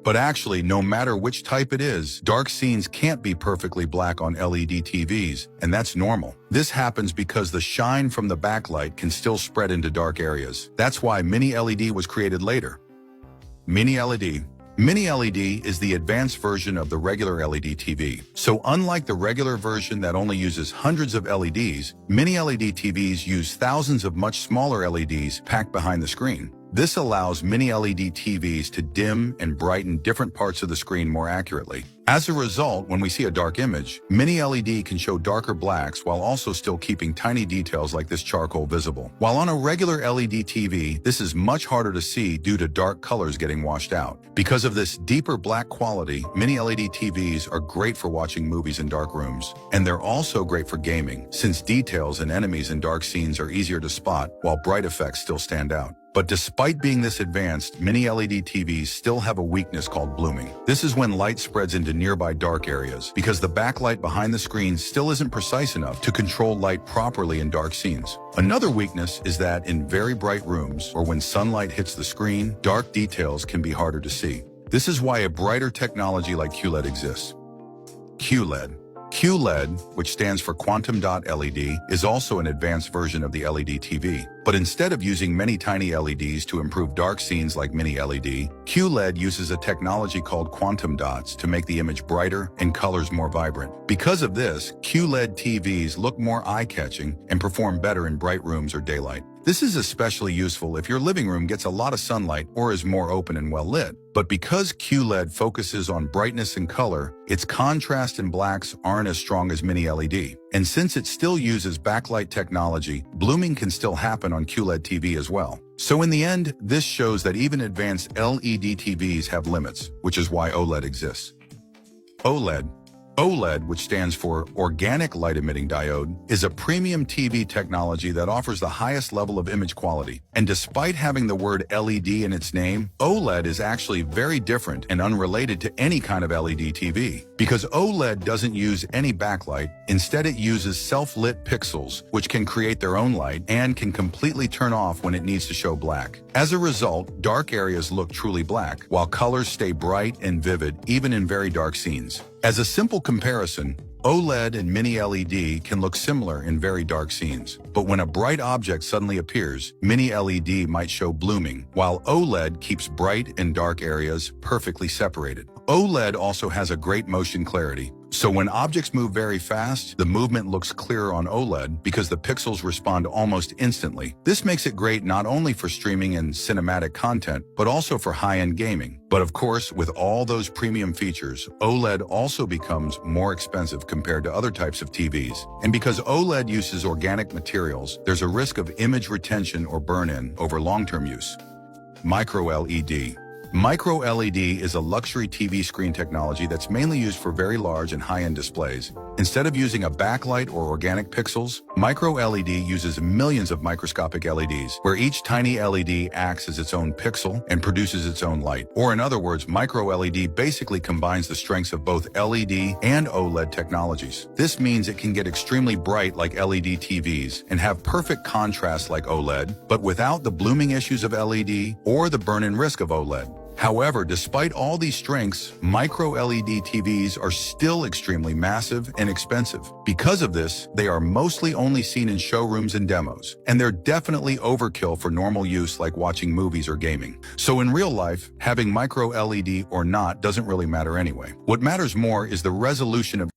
But actually, no matter which type it is, dark scenes can't be perfectly black on LED TVs, and that's normal. This happens because the shine from the backlight can still spread into dark areas. That's why Mini LED was created later. Mini LED. Mini LED is the advanced version of the regular LED TV. So unlike the regular version that only uses hundreds of LEDs, Mini LED TVs use thousands of much smaller LEDs packed behind the screen. This allows Mini LED TVs to dim and brighten different parts of the screen more accurately. As a result, when we see a dark image, Mini LED can show darker blacks while also still keeping tiny details like this charcoal visible. While on a regular LED TV, this is much harder to see due to dark colors getting washed out. Because of this deeper black quality, Mini LED TVs are great for watching movies in dark rooms. And they're also great for gaming, since details and enemies in dark scenes are easier to spot, while bright effects still stand out. But despite being this advanced, Mini LED TVs still have a weakness called blooming. This is when light spreads into nearby dark areas, because the backlight behind the screen still isn't precise enough to control light properly in dark scenes. Another weakness is that in very bright rooms, or when sunlight hits the screen, dark details can be harder to see. This is why a brighter technology like QLED exists. QLED. QLED, which stands for quantum dot LED, is also an advanced version of the LED TV. But instead of using many tiny LEDs to improve dark scenes like Mini LED, QLED uses a technology called quantum dots to make the image brighter and colors more vibrant. Because of this, QLED TVs look more eye-catching and perform better in bright rooms or daylight. This is especially useful if your living room gets a lot of sunlight or is more open and well lit. But because QLED focuses on brightness and color, its contrast and blacks aren't as strong as Mini LED. And since it still uses backlight technology, blooming can still happen on QLED TV as well. So in the end, this shows that even advanced LED TVs have limits, which is why OLED exists. OLED. OLED, which stands for Organic Light Emitting Diode, is a premium TV technology that offers the highest level of image quality. And despite having the word LED in its name, OLED is actually very different and unrelated to any kind of LED TV. Because OLED doesn't use any backlight, instead it uses self-lit pixels, which can create their own light and can completely turn off when it needs to show black. As a result, dark areas look truly black, while colors stay bright and vivid even in very dark scenes. As a simple comparison, OLED and Mini LED can look similar in very dark scenes. But when a bright object suddenly appears, Mini LED might show blooming, while OLED keeps bright and dark areas perfectly separated. OLED also has a great motion clarity. So when objects move very fast, the movement looks clearer on OLED because the pixels respond almost instantly. This makes it great not only for streaming and cinematic content, but also for high-end gaming. But of course, with all those premium features, OLED also becomes more expensive compared to other types of TVs. And because OLED uses organic materials, there's a risk of image retention or burn-in over long-term use. Micro LED. Micro LED is a luxury TV screen technology that's mainly used for very large and high-end displays. Instead of using a backlight or organic pixels, Micro LED uses millions of microscopic LEDs, where each tiny LED acts as its own pixel and produces its own light. Or in other words, Micro LED basically combines the strengths of both LED and OLED technologies. This means it can get extremely bright like LED TVs and have perfect contrast like OLED, but without the blooming issues of LED or the burn-in risk of OLED. However, despite all these strengths, Micro LED TVs are still extremely massive and expensive. Because of this, they are mostly only seen in showrooms and demos, and they're definitely overkill for normal use like watching movies or gaming. So in real life, having Micro LED or not doesn't really matter anyway. What matters more is the resolution of